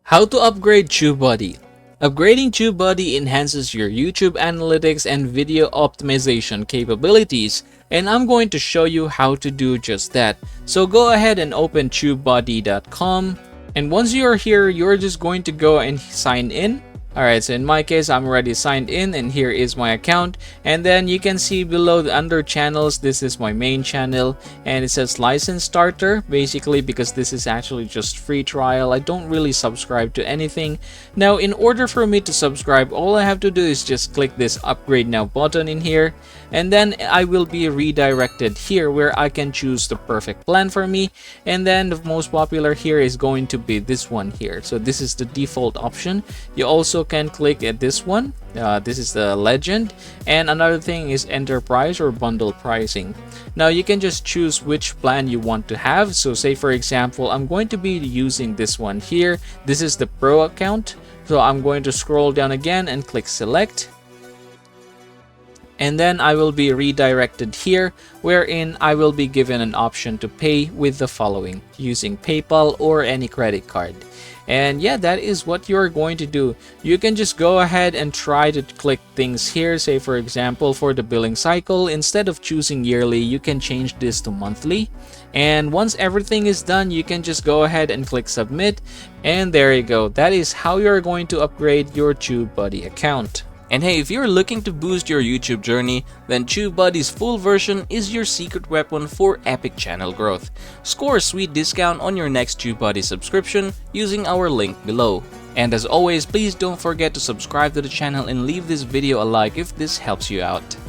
How to upgrade TubeBuddy. Upgrading TubeBuddy enhances your YouTube analytics and video optimization capabilities, and I'm going to show you how to do just that. So go ahead and open tubebuddy.com, and once you're here, you're just going to go and sign in. Alright, so in my case, I'm already signed in and here is my account. And then you can see below under channels, this is my main channel and it says license starter, basically because this is actually just free trial. I don't really subscribe to anything. Now, in order for me to subscribe, all I have to do is just click this upgrade now button in here. And then I will be redirected here where I can choose the perfect plan for me. And then the most popular here is going to be this one here. So this is the default option. You also can click at this one. This is the legend, and another thing is enterprise or bundle pricing. Now you can just choose which plan you want to have. So say for example, I'm going to be using this one here. This is the pro account, so I'm going to scroll down again and click select. And then I will be redirected here, wherein I will be given an option to pay with the following, using PayPal or any credit card. And yeah, that is what you're going to do. You can just go ahead and try to click things here. Say for example, for the billing cycle, instead of choosing yearly, you can change this to monthly. And once everything is done, you can just go ahead and click submit. And there you go. That is how you're going to upgrade your TubeBuddy account. And hey, if you're looking to boost your YouTube journey, then TubeBuddy's full version is your secret weapon for epic channel growth. Score a sweet discount on your next TubeBuddy subscription using our link below. And as always, please don't forget to subscribe to the channel and leave this video a like if this helps you out.